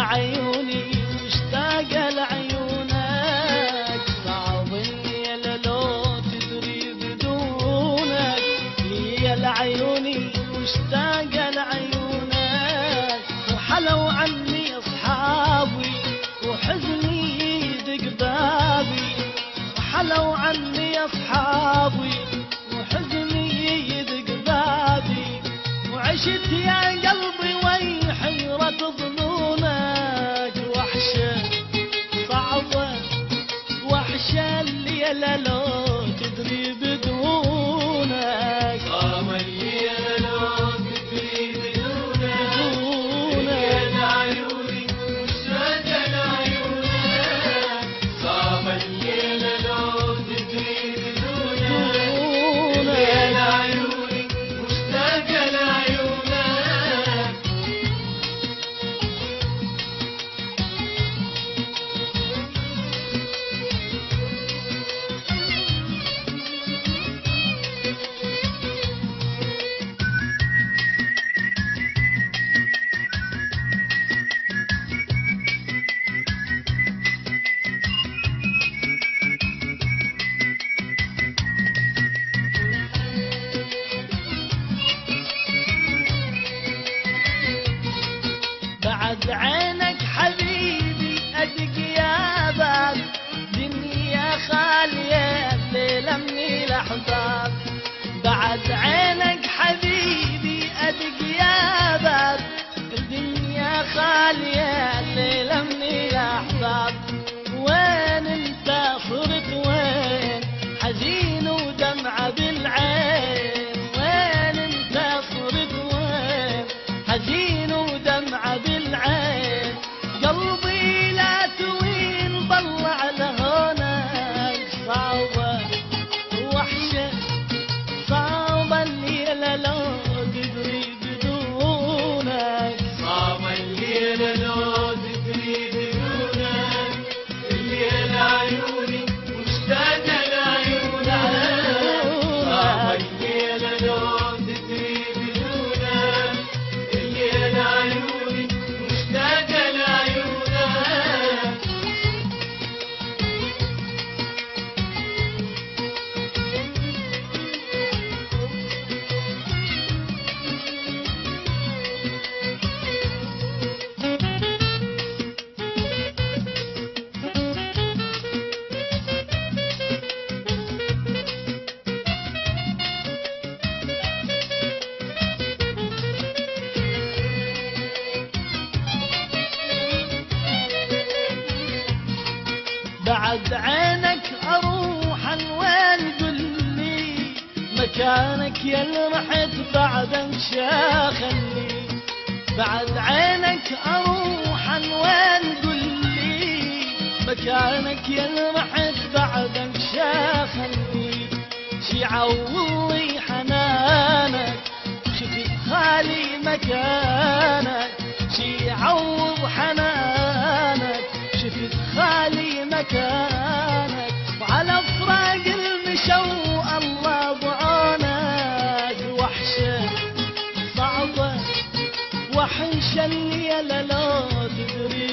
عيوني مشتاقة لعيونك، صعب الليلة لو تدري بدونك. لي عيوني مشتاقة لعيونك، وحلو عني أصحابي وحزني يدق بابي. وحلو عني أصحابي وحزني يدق بابي. وعشت يا قلبي وي حيرة ظنونك، وحشة صعبة وحشة الليلة لو تدري بدونك. صعبة الليلة لو تدري بدونك، ليل عيوني مشتاقة لعيونك. صعبة الليلة لو تدري بدونك، ليل عيوني مشتاقة لعيونك. بعد عينك حبيبي أدق يا باب، دنيا خالية الليلة من الأحباب. بعد عينك حبيبي أدق يا باب، الدنيا خالية الليلة من الأحباب. وين انت صرت وين حزين ودمعة بالعين. وين انت صرت وين حزين ودمعة بالعين. قلبي لا توين ضل على هونك، صعبة وحشة صعبة الليلة لو تدري بدونك. صعبة الليلة لو تدري بدونك، الليل عيوني مشتاقة لعيونك. صعبة الليلة لو تدري بدونك، الليل عيوني مشتاقة لعيونك. بعد عينك اروح وين قلي مكانك يا اللي رحت بعد انشاخني. بعد عينك اروح وين قلي مكانك يا اللي رحت بعد انشاخني. شي عوضي حنانك شفت خالي مكانك. شي عوض حنانك شفت خالي مكانك. وعلى فراق المشو الله بعونك. وحشة صعبة وحشة الليلة لو تدري